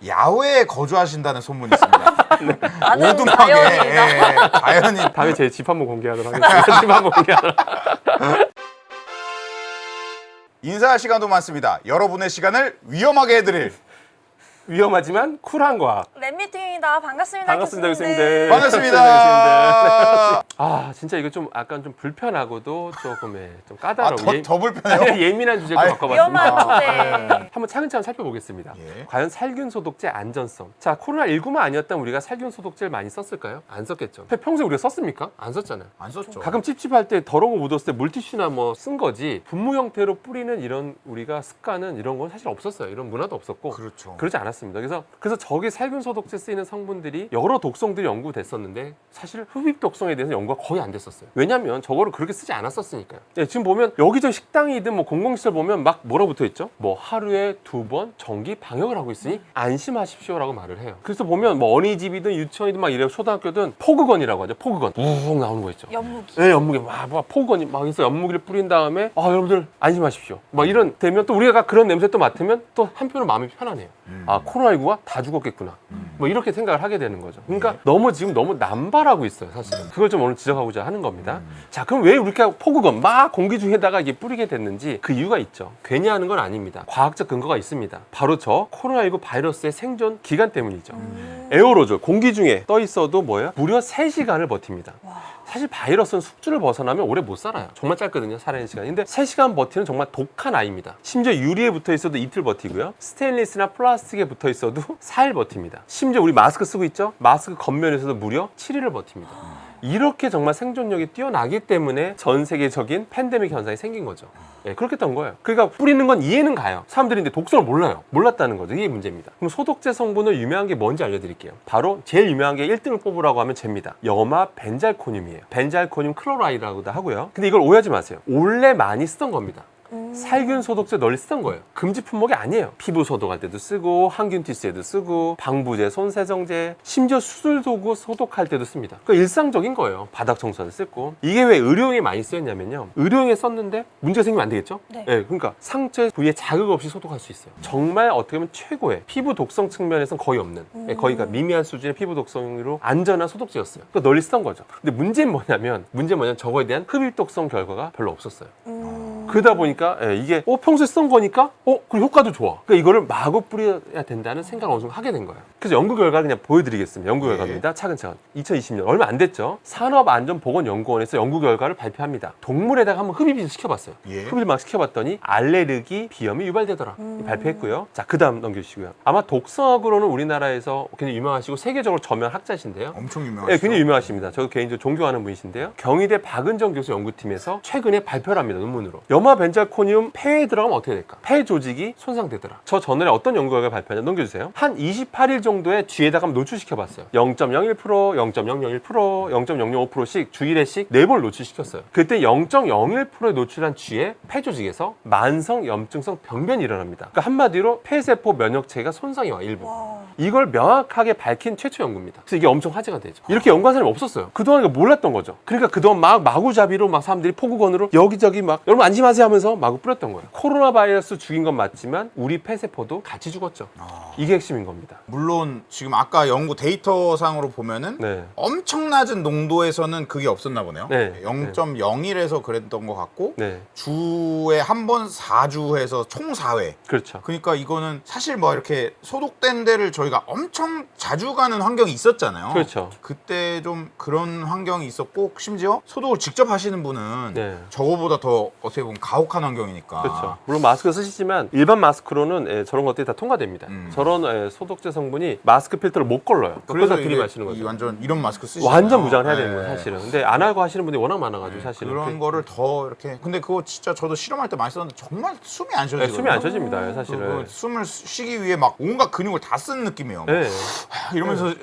야외에 거주하신다는 소문이 있습니다. 나는 오두막에 자연이다. 자연인. 다음에 제 집 한번 공개하도록 하겠습니다. 집 한번 공개하도록. 인사할 시간도 많습니다. 여러분의 시간을 위험하게 해드릴 위험하지만 쿨한 과학. 랩미팅입니다. 반갑습니다. 반갑습니다, 교수님들. 교수님들. 반갑습니다. 아 진짜 이거 좀 약간 좀 불편하고도 조금 좀 까다로워. 더 불편해요? 예민한 주제로 아니, 바꿔봤습니다. 위험한 주제. 한번 차근차근 살펴보겠습니다. 예. 과연 살균 소독제 안전성. 자, 코로나19만 아니었다면 우리가 살균 소독제를 많이 썼을까요? 안 썼겠죠. 평소에 우리가 썼습니까? 안 썼잖아요. 안 썼죠. 가끔 찝찝할 때 더러운 거 묻었을 때 물티슈나 뭐 쓴 거지 분무 형태로 뿌리는 이런 우리가 습관은 이런 건 사실 없었어요. 이런 문화도 없었고 그렇죠. 그러지 않았습니다. 그래서 저기 살균 소독제 쓰이는 성분들이 여러 독성들이 연구됐었는데 사실 흡입 독성에 대해서 연구가 거의 안 됐었어요. 왜냐하면 저거를 그렇게 쓰지 않았었으니까요. 네, 지금 보면 여기저기 식당이든 뭐 공공시설 보면 막 뭐라 붙어 있죠? 뭐 하루에 2번 정기 방역을 하고 있으니 안심하십시오라고 말을 해요. 그래서 보면 뭐 어린이집이든 유치원이든 막 이래요. 초등학교든 포그건이라고 하죠. 포그건 욱 나오는 거 있죠. 연무기. 네, 연무기 막 포그건이 막 있어. 연무기를 뿌린 다음에 여러분들 안심하십시오. 막 이런 되면 또 우리가 그런 냄새 또 맡으면 또 한편으로 마음이 편하네요. 코로나19가 다 죽었겠구나. 뭐 이렇게 생각을 하게 되는 거죠. 그러니까 지금 너무 남발하고 있어요, 사실은. 그걸 좀 오늘 지적하고자 하는 겁니다. 자, 그럼 왜 이렇게 포그건 막 공기 중에다가 이게 뿌리게 됐는지 그 이유가 있죠. 괜히 하는 건 아닙니다. 과학적 근거가 있습니다. 바로 저 코로나19 바이러스의 생존 기간 때문이죠. 에어로졸 공기 중에 떠 있어도 뭐예요? 무려 3시간을 버팁니다. 사실 바이러스는 숙주를 벗어나면 오래 못 살아요. 정말 짧거든요, 살아있는 시간이. 근데 3시간 버티는 정말 독한 아이입니다. 심지어 유리에 붙어 있어도 이틀 버티고요. 스테인리스나 플라스틱에 붙어 있어도 4일 버팁니다. 심지어 우리 마스크 쓰고 있죠? 마스크 겉면에서도 무려 7일을 버팁니다. 이렇게 정말 생존력이 뛰어나기 때문에 전 세계적인 팬데믹 현상이 생긴 거죠. 예, 그렇게 된 거예요. 그러니까 뿌리는 건 이해는 가요. 사람들이 근데 독성을 몰라요. 몰랐다는 거죠. 이게 문제입니다. 그럼 소독제 성분을 유명한 게 뭔지 알려드릴게요. 바로 제일 유명한 게 1등을 뽑으라고 하면 잽니다. 염화 벤잘코늄이에요. 벤잘코늄 클로라이드라고도 하고요. 근데 이걸 오해하지 마세요. 원래 많이 쓰던 겁니다. 살균 소독제 널리 쓰던 거예요. 금지 품목이 아니에요. 피부 소독할 때도 쓰고 항균 티스에도 쓰고 방부제, 손세정제, 심지어 수술 도구 소독할 때도 씁니다. 그러니까 일상적인 거예요. 바닥 청소할 때 쓰고. 이게 왜 의료용에 많이 쓰였냐면요. 의료용에 썼는데 문제가 생기면 안 되겠죠? 네. 그러니까 상처 부위에 자극 없이 소독할 수 있어요. 정말 어떻게 보면 최고의 피부 독성 측면에서는 거의 없는 거의가 미미한 수준의 피부 독성으로 안전한 소독제였어요. 그러니까 널리 쓰던 거죠. 근데 문제는 뭐냐면 저거에 대한 흡입 독성 결과가 별로 없었어요. 그러다 보니까 이게 평소에 쓰던 거니까 그리고 효과도 좋아. 그러니까 이거를 마구 뿌려야 된다는 생각을 어느 순간 하게 된 거예요. 그래서 연구 결과를 그냥 보여드리겠습니다. 연구 결과입니다. 차근차근. 2020년 얼마 안 됐죠. 산업안전보건연구원에서 연구 결과를 발표합니다. 동물에다가 한번 흡입을 시켜봤어요. 흡입을 막 시켜봤더니 알레르기, 비염이 유발되더라. 발표했고요. 자, 그 다음 넘겨주시고요. 아마 독성학으로는 우리나라에서 굉장히 유명하시고 세계적으로 저명 학자신데요. 엄청 유명하시죠. 네, 굉장히 유명하십니다. 저도 개인적으로 존경하는 분이신데요. 경희대 박은정 교수 연구팀에서 최근에 발표를 합니다. 논문으로. 염화 벤잘코늄 폐에 들어가면 어떻게 될까? 폐 조직이 손상되더라. 저 전날에 어떤 연구 결과를 발표하냐 넘겨주세요. 한 28일 정도의 쥐에다가 한번 노출시켜봤어요. 0.01%, 0.001%, 0.005%씩 주일에씩 4번 노출시켰어요. 그때 0.01%에 노출한 쥐의 폐 조직에서 만성 염증성 병변이 일어납니다. 그러니까 한마디로 폐세포 면역체가 손상이 와 일부. 이걸 명확하게 밝힌 최초 연구입니다. 그래서 이게 엄청 화제가 되죠. 이렇게 연구한 사람이 없었어요. 그동안 이거 몰랐던 거죠. 그러니까 그동안 막 마구잡이로 막 사람들이 포구건으로 여기저기 막 여러분 안심하세요 하면서 마구 뿌렸던 거예요. 코로나 바이러스 죽인 건 맞지만 우리 폐세포도 같이 죽었죠. 이게 핵심인 겁니다. 물론 지금 아까 연구 데이터상으로 보면은 엄청 낮은 농도에서는 그게 없었나 보네요. 0.01에서 그랬던 것 같고 주에 한 번 4주 해서 총 4회. 그렇죠. 그러니까 이거는 사실 뭐 이렇게 소독된 데를 저희가 엄청 자주 가는 환경이 있었잖아요. 그렇죠. 그때 좀 그런 환경이 있었고 심지어 소독을 직접 하시는 분은 저거보다 더 어떻게 보면 가혹한 환경이니까. 그렇죠. 물론 마스크 쓰시지만 일반 마스크로는 저런 것들이 다 통과됩니다. 저런 소독제 성분이 마스크 필터를 못 걸러요. 그래서 들이마시는 거죠. 완전 이런 마스크 쓰시면 완전 무장을 해야 되는 거예요, 사실은. 근데 안 하고 하시는 분들이 워낙 많아가지고 사실은 그런 거를 더 이렇게. 근데 그거 진짜 저도 실험할 때 많이 썼는데 정말 숨이 안 쉬어지거든요. 숨이 안 쉬어집니다, 사실은. 숨을 쉬기 위해 막 온갖 근육을 다 쓰는 느낌이에요. 이러면서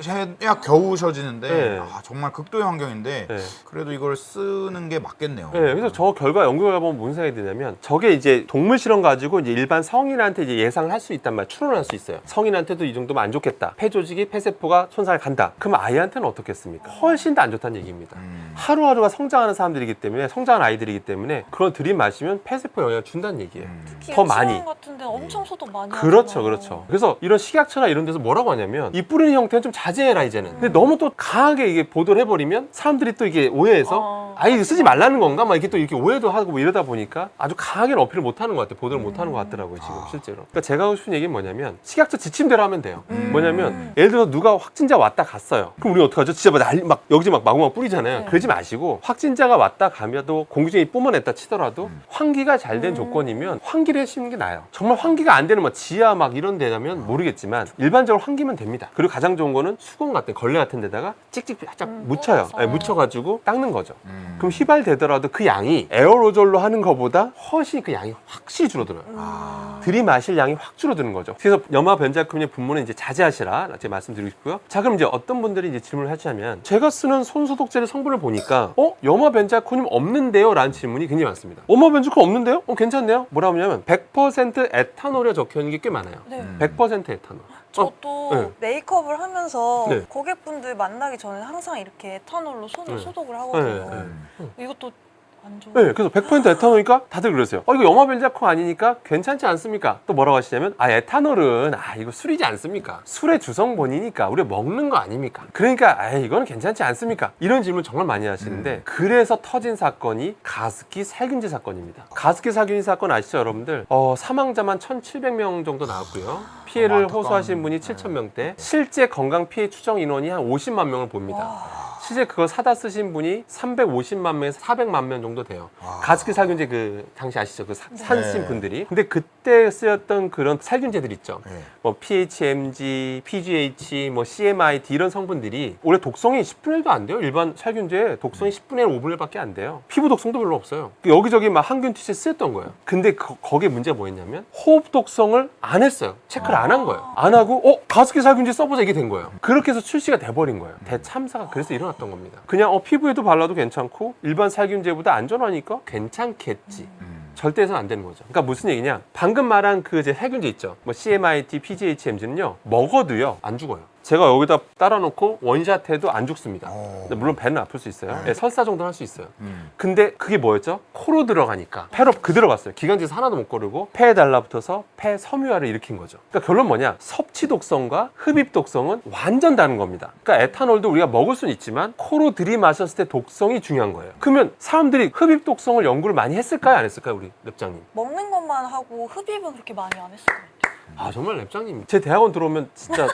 해야 겨우 쉬어지는데 네. 정말 극도의 환경인데 네. 그래도 이걸 쓰는 게 맞겠네요. 네, 그래서 저 연구 결과 보면 무슨 생각이 드냐면 저게 이제 동물 실험 가지고 이제 일반 성인한테 이제 예상을 할 수 있단 말이에요. 추론할 수 있어요. 성인한테도 이 정도면 안 좋겠다. 폐 조직이 폐세포가 손상을 간다. 그럼 아이한테는 어떻겠습니까? 훨씬 더 안 좋다는 얘기입니다. 하루하루가 성장하는 사람들이기 때문에 성장하는 아이들이기 때문에 그걸 들이마시면 폐세포 영향을 준다는 얘기예요. 특히 더 많이. 유치원 같은 데는 엄청 소독 많이 그렇죠, 하잖아요. 그렇죠. 그래서 이런 식약처나 이런 데서 뭐라고 하냐면 이 뿌리는 형태는 좀 자제해라 이제는. 근데 너무 또 강하게 이게 보도를 해버리면 사람들이 또 이게 오해해서 아이 쓰지 말라는 건가? 막 이렇게 또 이렇게 오해도 하고 뭐 이러다 보니까 아주 강하게 어필을 못하는 것 같아요. 보도를 못하는 것 같더라고요 지금 실제로. 그러니까 제가 하고 싶은 얘기는 뭐냐면 식약처 지침대로 하면 돼요. 뭐냐면 예를 들어서 누가 확진자 왔다 갔어요. 그럼 우리 어떡하죠? 진짜 막 여기저기 막 마구마구 뿌리잖아요. 네. 그러지 마시고 확진자가 왔다 가면도 공기중에 뿜어냈다 치더라도 환기가 잘 된 조건이면 환기를 해주시는 게 나아요. 정말 환기가 안 되는 뭐 지하 막 이런 데라면 모르겠지만 일반적으로 환기면 됩니다. 그리고 가장 좋은 거는 수건 같은 걸레 같은 데다가 찍찍 살짝 묻혀요. 묻어서. 네, 묻혀가지고 닦는 거죠. 그럼 휘발되더라도 그 양이 에어로졸로 하는 것보다 훨씬 그 양이 확실히 줄어들어요. 들이마실 양이 확 줄어드는 거죠. 그래서 염화 변자균의 분무는 이제 자제하시라 제가 말씀드리고 싶고요. 자, 그럼 이제 어떤 분들이 이제 질문을 하시냐면 제가 쓰는 손소독제의 성분을 보니까 염화 변자균이 없는데요? 라는 질문이 굉장히 많습니다. 염화 변자균 없는데요? 괜찮네요. 뭐라고 하냐면 100% 에탄올에 적혀 있는 게 꽤 많아요. 네. 100% 에탄올. 저도 네. 메이크업을 하면서 네. 고객분들 만나기 전에 항상 이렇게 에탄올로 손을 네. 소독을 하거든요. 네. 이것도 안 좋아요. 네, 그래서 100% 에탄올이니까 다들 그러세요. 이거 염화 변자균 아니니까 괜찮지 않습니까? 또 뭐라고 하시냐면 에탄올은 이거 술이지 않습니까? 술의 주성분이니까 우리가 먹는 거 아닙니까? 그러니까 이거는 괜찮지 않습니까? 이런 질문 정말 많이 하시는데 그래서 터진 사건이 가습기 살균제 사건입니다. 가습기 살균제 사건 아시죠, 여러분들? 사망자만 1,700명 정도 나왔고요. 피해를 안타까운. 호소하신 분이 7,000명대. 실제 건강 피해 추정 인원이 한 50만 명을 봅니다. 실제 그걸 사다 쓰신 분이 350만 명에서 400만 명 정도 돼요. 가습기 살균제 그 당시 아시죠? 그 산신 네. 분들이. 근데 그때 쓰였던 그런 살균제들 있죠. 네. 뭐 PHMG, PGH, 뭐 CMIT 이런 성분들이 원래 독성이 10분의 1도 안 돼요. 일반 살균제 독성이 10분의 1, 5분의 1밖에 안 돼요. 피부 독성도 별로 없어요. 여기저기 막 항균 티슈에 쓰였던 거예요. 근데 거기에 문제가 뭐였냐면 호흡 독성을 안 했어요. 체크를 안 한 거예요. 안 하고 가습기 살균제 써보자 이게 된 거예요. 그렇게 해서 출시가 돼버린 거예요. 대참사가 그래서 일어났던 겁니다. 그냥 피부에도 발라도 괜찮고 일반 살균제보다 안전하니까 괜찮겠지. 절대 해서는 안 되는 거죠. 그러니까 무슨 얘기냐? 방금 말한 그 이제 살균제 있죠. 뭐 CMIT, PGHMG는요 먹어도요 안 죽어요. 제가 여기다 따라놓고 원샷 해도 안 죽습니다. 근데 물론 배는 아플 수 있어요. 네, 설사 정도는 할 수 있어요. 근데 그게 뭐였죠? 코로 들어가니까 폐로 그대로 갔어요. 기관지에서 하나도 못 고르고 폐에 달라붙어서 폐 섬유화를 일으킨 거죠. 그러니까 결론 뭐냐? 섭취 독성과 흡입 독성은 완전 다른 겁니다. 그러니까 에탄올도 우리가 먹을 수는 있지만 코로 들이마셨을 때 독성이 중요한 거예요. 그러면 사람들이 흡입 독성을 연구를 많이 했을까요? 안 했을까요? 우리 랩장님. 먹는 것만 하고 흡입은 그렇게 많이 안 했을 것 같아요. 정말 랩장님. 제 대학원 들어오면 진짜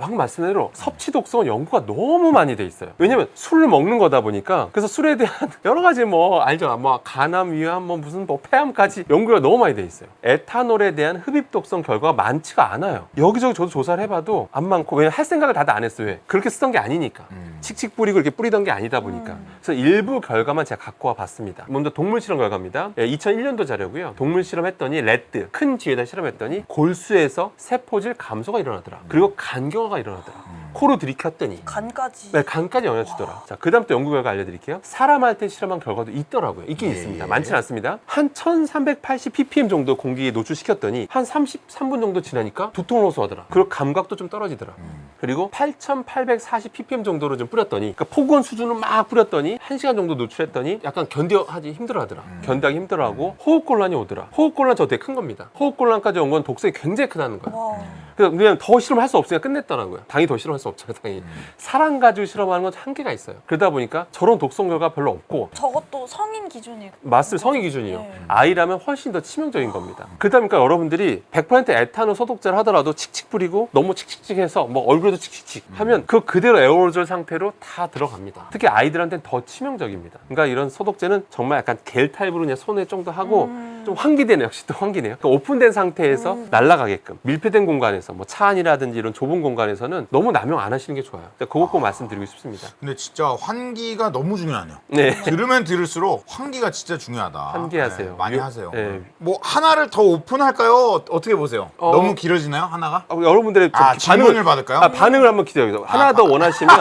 방금 말씀한 대로 섭취 독성은 연구가 너무 많이 돼 있어요. 왜냐면 술을 먹는 거다 보니까. 그래서 술에 대한 여러 가지 알죠? 간암, 위암, 무슨 폐암까지 연구가 너무 많이 돼 있어요. 에탄올에 대한 흡입 독성 결과가 많지가 않아요. 여기저기 저도 조사를 해봐도 안 많고, 왜냐면 할 생각을 다들 안 했어요. 왜? 그렇게 쓰던 게 아니니까. 칙칙 뿌리고 이렇게 뿌리던 게 아니다 보니까. 그래서 일부 결과만 제가 갖고 와 봤습니다. 먼저 동물 실험 결과입니다. 2001년도 자료고요. 동물 실험했더니 래트, 큰 쥐에다 실험했더니 골수에서 세포질 감소가 일어나더라. 그리고 간경화가 일어나더라. 코로 들이켰더니 간까지. 네, 간까지 영향을 주더라. 자, 그 다음 또 연구 결과 알려드릴게요. 사람한테 실험한 결과도 있더라고요. 있긴 있습니다. 많지는 않습니다. 한 1380 ppm 정도 공기에 노출시켰더니 한 33분 정도 지나니까 두통을 호소하더라. 그리고 감각도 좀 떨어지더라. 그리고 8840 ppm 정도로 좀 뿌렸더니, 그러니까 폭원 수준을 막 뿌렸더니 1시간 정도 노출했더니 약간 견뎌하기 힘들어하더라. 견디하기 힘들어하고 호흡곤란이 오더라. 호흡곤란 저 되게 큰 겁니다. 호흡곤란까지 온 건 독성이 굉장히 크다는 거예요. 와. 그래서 그냥 더 실험할 수 없으니까 끝냈더라고요. 당이 더 실험할 수 없잖아요, 당이. 사람 가지고 실험하는 건 한계가 있어요. 그러다 보니까 저런 독성 결과 별로 없고. 저것도 성인 기준이에요. 맞습니다. 성인 기준이요. 네. 아이라면 훨씬 더 치명적인 겁니다. 그러다 보니까 여러분들이 100% 에탄올 소독제를 하더라도 칙칙 뿌리고 너무 칙칙칙해서 얼굴에도 칙칙칙 하면 그 그대로 에어로졸 상태로 다 들어갑니다. 특히 아이들한테는 더 치명적입니다. 그러니까 이런 소독제는 정말 약간 겔 타입으로 그냥 손에 정도 하고 좀 환기되네. 역시 또 환기네요. 그러니까 오픈된 상태에서 날아가게끔 밀폐된 공간에서 뭐 차 안이라든지 이런 좁은 공간에서는 너무 남용 안 하시는 게 좋아요. 그거 꼭 말씀드리고 싶습니다. 근데 진짜 환기가 너무 중요하네요. 네. 들으면 들을수록 환기가 진짜 중요하다. 환기하세요. 네, 많이 요- 하세요. 네. 뭐 하나를 더 오픈할까요? 어떻게 보세요? 너무 길어지나요? 하나가? 여러분들의 좀 질문을 받을까요? 반응을 한번 기대해요. 하나 더 원하시면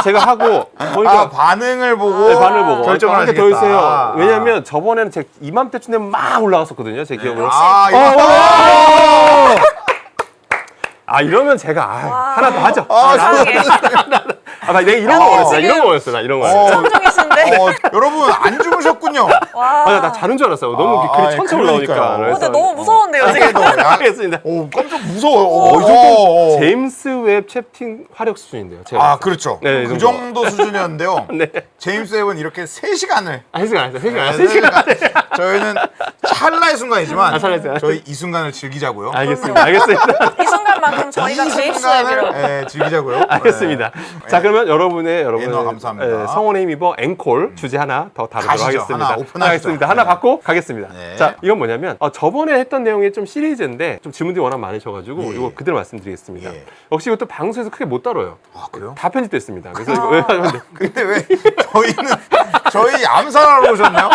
제가 하고 저희가 반응을 보고 네, 반을 보고 결정을 한개 더 하시겠다. 주세요. 왜냐면 저번에는 제가 이맘때쯤 되면 막 올라갔었거든요. 제 기억으로. 이러면 제가 하나 더 하죠. 내가 이런 거 원했어. 나 이런 거 원했어. 나 이런 거 원했어. 천정이신데. 여러분 안 주무셨군요. 와. 나 자는 줄 알았어요. 너무 글이 천천히 올라오니까. 그러니까요. 근데 너무 무서운데요 지금. 알겠습니다. 깜짝 무서워요. 이 정도 제임스 웹 챕팅 화력 수준인데요. 제가 그렇죠. 네, 그 정도 수준이었는데요. 네. 제임스 웹은 이렇게 3시간을 안 했어요. 저희는 찰나의 순간이지만 찰나의 순간. 저희 이 순간을 즐기자고요. 알겠습니다. 이 순간만큼 저희가 이 제임스 순간을 웹이라고. 즐기자고요. 알겠습니다. 자, 그러면 여러분의 감사합니다. 성원에 힘입어 앵콜 주제 하나 더 다루도록 가시죠. 하겠습니다. 하나 오픈하시죠. 하겠습니다. 하나 네. 받고 가겠습니다. 네. 자, 이건 뭐냐면 저번에 했던 내용이 좀 시리즈인데 좀 질문들이 워낙 많으셔가지고 예. 이거 그대로 말씀드리겠습니다. 예. 역시 이것도 방송에서 크게 못 다뤄요. 그래요? 다 편집됐습니다. 그래서 이거 왜 하면 돼? 근데 왜 저희 암살하러 오셨나요?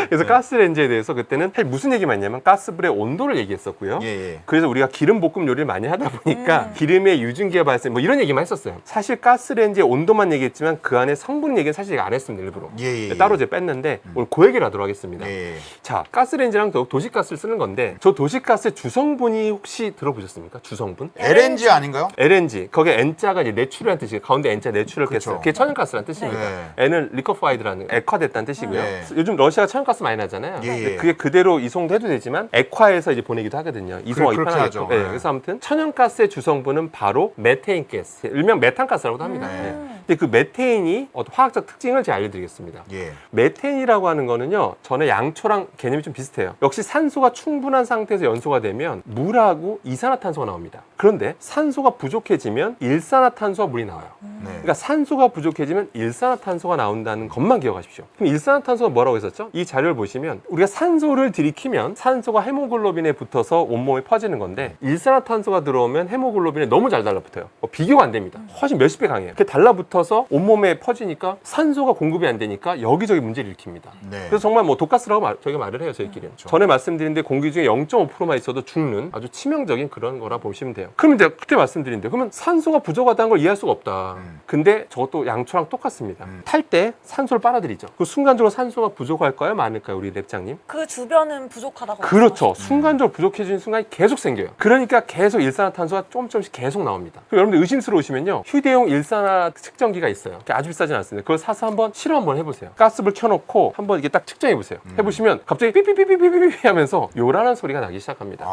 그래서 가스레인지에 대해서 그때는 사실 무슨 얘기만 했냐면 가스불의 온도를 얘기했었고요. 예. 그래서 우리가 기름 볶음 요리를 많이 하다 보니까 기름의 유증기가 발생 뭐 이런 얘기만 했었어요. 사실 가스레인지의 온도만 얘기했지만 그 안에 성분 얘기는 사실 안 했습니다. 일부러. 따로 이제 뺐는데 오늘 그 얘기를 하도록 하겠습니다. 자, 가스레인지랑 도시가스를 쓰는 건데 저 도시가스의 주성분이 혹시 들어보셨습니까? 주성분? LNG 아닌가요? LNG. 거기에 N자가 이제 내추럴한 뜻이에요. 가운데 N자 내추럴 가스. 그쵸. 그게 천연가스라는 뜻입니다. N은 리커파이드라는 액화됐다는 뜻이고요. 네. 요즘 러시아가 천연가스 많이 나잖아요. 근데 그게 그대로 이송도 해도 되지만 액화해서 이제 보내기도 하거든요. 이송하고 그렇게 편하게끔. 하죠. 네. 네. 그래서 아무튼 천연가스의 주성분은 바로 메테인 가스. 일명 메탄가스라고도 합니다. 네. 근데 그 메테인이 어떤 화학적 특징을 제가 알려드리겠습니다. 메테인이라고 하는 거는요, 전에 양초랑 개념이 좀 비슷해요. 역시 산소가 충분한 상태에서 연소가 되면 물하고 이산화탄소가 나옵니다. 그런데 산소가 부족해지면 일산화탄소와 물이 나와요. 그러니까 산소가 부족해지면 일산화탄소가 나온다는 것만 기억하십시오. 그럼 일산화탄소가 뭐라고 했었죠? 이 자료를 보시면 우리가 산소를 들이키면 산소가 헤모글로빈에 붙어서 온몸에 퍼지는 건데 일산화탄소가 들어오면 헤모글로빈에 너무 잘 달라붙어요. 비교가 안 됩니다. 훨씬 몇십 배 강해요. 이렇게 달라붙어서 온몸에 퍼지니까 산소가 공급이 안 되니까 여기저기 문제를 일으킵니다. 그래서 정말 뭐 독가스라고 저희가 말을 해요, 저희끼리는. 전에 말씀드린 데 공기 중에 0.5%만 있어도 죽는 아주 치명적인 그런 거라 보시면 돼요. 그러면 제가 그때 말씀드린대요. 그러면 산소가 부족하다는 걸 이해할 수가 없다. 근데 저것도 양초랑 똑같습니다. 탈 때 산소를 빨아들이죠. 그 순간적으로 산소가 부족할까요? 많을까요? 우리 랩장님? 그 주변은 부족하다고. 그렇죠. 순간적으로 부족해지는 순간이 계속 생겨요. 그러니까 계속 일산화탄소가 조금씩 계속 나옵니다. 그럼 여러분들 의심스러우시면요, 휴대용 일산화 측정기가 있어요. 아주 비싸진 않습니다. 그걸 사서 한번 실험 한번 해보세요. 가스불 켜놓고 한번 이게 딱 측정해보세요. 해보시면 갑자기 삐삐삐삐삐삐 하면서 요란한 소리가 나기 시작합니다.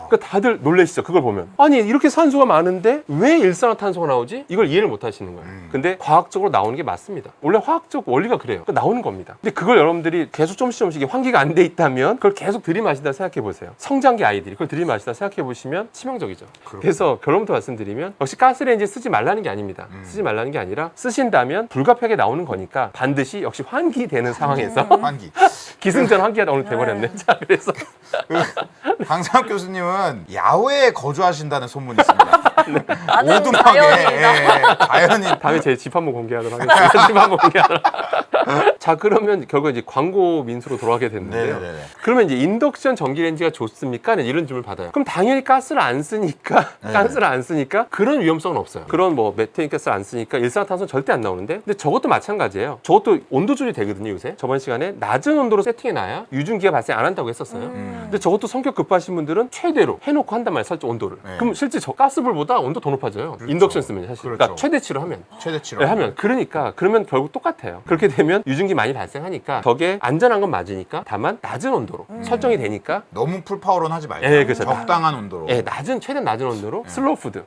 그러니까 다들 놀라시죠. 그걸 보면 아니 이렇게 산소가 많은데 왜 일산화탄소가 나오지? 이걸 이해를 못 하시는 거예요. 근데 과학적으로 나오는 게 맞습니다. 원래 화학적 원리가 그래요. 그러니까 나오는 겁니다. 근데 그걸 여러분들이 계속 조금씩 환기가 안 돼 있다면 그걸 계속 들이마시다 생각해 보세요. 성장기 아이들이 그걸 들이마시다 생각해 보시면 치명적이죠. 그래서 결론부터 말씀드리면 역시 가스레인지 쓰지 말라는 게 아닙니다. 쓰지 말라는 게 아니라 쓰신다면 불가피하게 나오는 거니까 반드시 역시 환기되는 상황에서 환기. 기승전 환기가 오늘 돼버렸네. 자, 그래서 강상욱 교수님은 야외에 거주하신다는 소문이 있습니다. 나는 오두막에 자연이다. 자연인. 다음에 제 집 한번 공개하도록 하겠습니다. 집 한번 공개하도록. 자, 그러면 결국 이제 광고 민수로 돌아가게 됐는데요. 네네네. 그러면 이제 인덕션 전기레인지가 좋습니까? 네, 이런 질문을 받아요. 그럼 당연히 가스를 안 쓰니까 그런 위험성은 없어요. 그런 뭐 메테인 가스를 안 쓰니까 일산화탄소는 절대 안 나오는데, 근데 저것도 마찬가지예요. 저것도 온도 조절이 되거든요, 요새. 저번 시간에 낮은 온도로 세팅해놔야 유증기가 발생 안 한다고 했었어요. 근데 저것도 성격 급하신 분들은 최대로 해놓고 한단 말이에요, 설정 온도를. 그럼 실제 저 가스불보다 온도 더 높아져요. 그렇죠. 인덕션 쓰면 사실. 그렇죠. 그러니까 최대치로 하면. 최대치로. 네, 하면. 그러니까 그러면 결국 똑같아요. 그렇게 되면 유증기 많이 발생하니까 저게 안전한 건 맞으니까 다만 낮은 온도로 설정이 되니까 너무 풀파워로는 하지 말자. 예, 그렇죠. 적당한 온도로. 최대한 낮은 온도로 슬로우 푸드.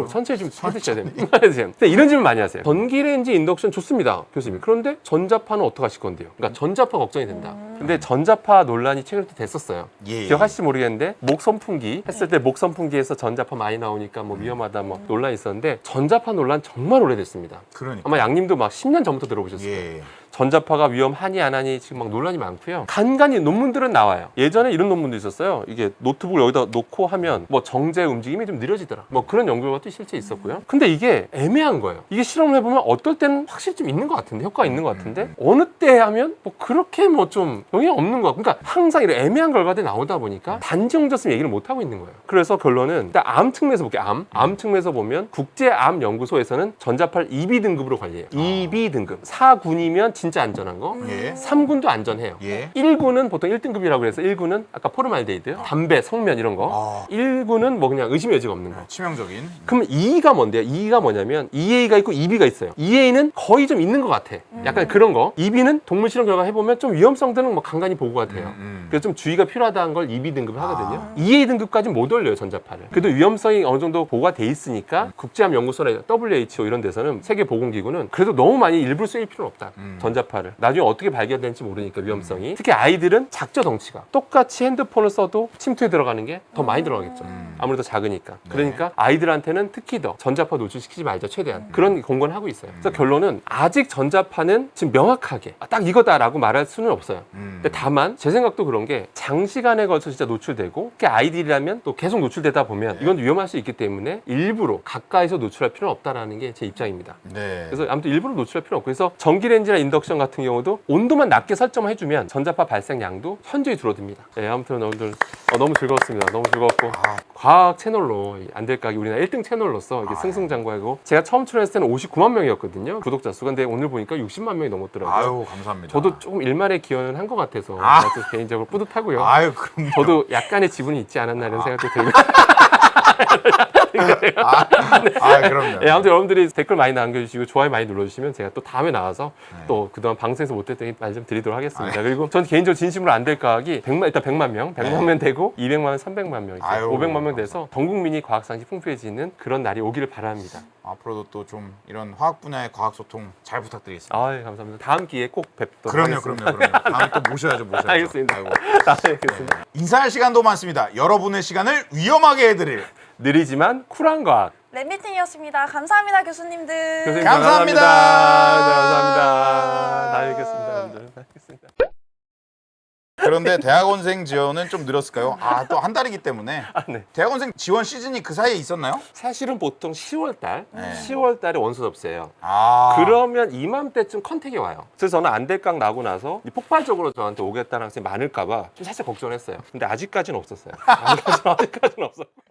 천천히 좀 해드셔야 됩니다. 근데 이런 질문 많이 하세요. 전기레인지 인덕션 좋습니다, 교수님. 그런데 전자파는 어떻게 하실 건데요? 그러니까 전자파 걱정이 된다. 근데 전자파 논란이 최근에 또 됐었어요. 기억하실지 모르겠는데 목 선풍기 했을 때 목 선풍기에서 전자파 많이 나오니까 뭐 위험하다 뭐 논란이 있었는데 전자파 논란 정말 오래됐습니다. 그러니까. 아마 양님도 막 10년 전부터 들어보셨을 거예요. 전자파가 위험하니 안 하니 지금 막 논란이 많고요. 간간히 논문들은 나와요. 예전에 이런 논문도 있었어요. 이게 노트북을 여기다 놓고 하면 뭐 정제 움직임이 좀 느려지더라. 뭐 그런 연구가 또 실제 있었고요. 근데 이게 애매한 거예요. 이게 실험을 해보면 어떨 때는 확실히 좀 있는 것 같은데, 효과가 있는 것 같은데, 어느 때 하면 뭐 그렇게 뭐 좀 영향 없는 것 같고, 그러니까 항상 이런 애매한 결과들이 나오다 보니까 단지 영졌으면 얘기를 못 하고 있는 거예요. 그래서 결론은 일단 암 측면에서 볼게요. 암 측면에서 보면 국제암연구소에서는 전자파를 2B 등급으로 관리해요. 2B 등급. 4군이면 진짜 안전한 거. 예. 3군도 안전해요. 예. 1군은 보통 1등급이라고 그래서 1군은 아까 포르말데히드, 담배, 성면 이런 거. 1군은 뭐 그냥 의심의 여지가 없는 거. 치명적인. 그럼 2가 뭔데요? 2가 뭐냐면 2A가 있고 2B가 있어요. 2A는 거의 좀 있는 것 같아. 약간 그런 거. 2B는 동물 실험 결과 해보면 좀 위험성들은 뭐 간간히 보고가 돼요. 그래서 좀 주의가 필요하다는 걸 2B 등급 하거든요. 2A 등급까지는 못 올려요, 전자파를. 그래도 위험성이 어느 정도 보고가 돼 있으니까 국제암연구소나 WHO 이런 데서는 세계보건기구는 그래도 너무 많이 일부러 쓰일 필요는 없다. 전자파를. 나중에 어떻게 발견될지 모르니까 위험성이. 특히 아이들은 작죠, 덩치가. 똑같이 핸드폰을 써도 침투에 들어가는 게 더 많이 들어가겠죠. 아무래도 작으니까. 그러니까 아이들한테는 특히 더 전자파 노출시키지 말자, 최대한. 그런 공고는 하고 있어요. 그래서 결론은 아직 전자파는 지금 명확하게 딱 이거다라고 말할 수는 없어요. 근데 다만 제 생각도 그런 게 장시간에 걸쳐 진짜 노출되고, 특히 아이들이라면 또 계속 노출되다 보면 이건 위험할 수 있기 때문에 일부러 가까이서 노출할 필요는 없다라는 게 제 입장입니다. 네. 그래서 아무튼 일부러 노출할 필요 없고, 그래서 전기레인지나 인덕션 같은 경우도 온도만 낮게 설정을 해주면 전자파 발생량도 현저히 줄어듭니다. 네, 아무튼 오늘 너무 즐거웠습니다. 너무 즐거웠고 과학 채널로 안될까기 우리나라 1등 채널로서 이게 승승장구하고, 제가 처음 출연했을 때는 59만 명이었거든요, 구독자 수가. 근데 오늘 보니까 60만 명이 넘었더라고요. 아유, 감사합니다. 저도 조금 일말의 기여는 한 것 같아서 아주 개인적으로 뿌듯하고요. 아유, 그럼. 저도 약간의 지분이 있지 않았나 이런 생각도 들고. 그럼요. 네, 아무튼 여러분들이 댓글 많이 남겨주시고 좋아요 많이 눌러주시면 제가 또 다음에 나와서 또 그동안 방송에서 못했던 말 좀 드리도록 하겠습니다. 그리고 전 개인적으로 진심으로 안 될 과학이 일단 100만 명, 100만 명 되고 200만 명, 300만 명, 500만 명 돼서 전 국민이 과학상식 풍부해지는 그런 날이 오기를 바랍니다. 앞으로도 또 좀 이런 화학 분야의 과학 소통 잘 부탁드리겠습니다. 아, 예, 감사합니다. 다음 기회에 꼭 뵙도록 그럼요. 하겠습니다. 다음에 또 모셔야죠. 알겠습니다. 아이고. 알겠습니다. 인사할 시간도 많습니다. 여러분의 시간을 위험하게 해드릴 느리지만 쿨한 과학. 랩미팅이었습니다. 감사합니다, 교수님들. 교수님 감사합니다. 감사합니다. 다음에 뵙겠습니다. 여러분들. 뵙겠습니다. 그런데 대학원생 지원은 좀 늘었을까요? 또 한 달이기 때문에. 네. 대학원생 지원 시즌이 그 사이에 있었나요? 사실은 보통 10월 네. 달에 원서 접수해요. 아. 그러면 이맘때쯤 컨택이 와요. 그래서 저는 안될깡 나고 나서 폭발적으로 저한테 오겠다는 학생이 많을까봐 좀 살짝 걱정했어요. 근데 아직까지는 없었어요. 아직까지는 없었고.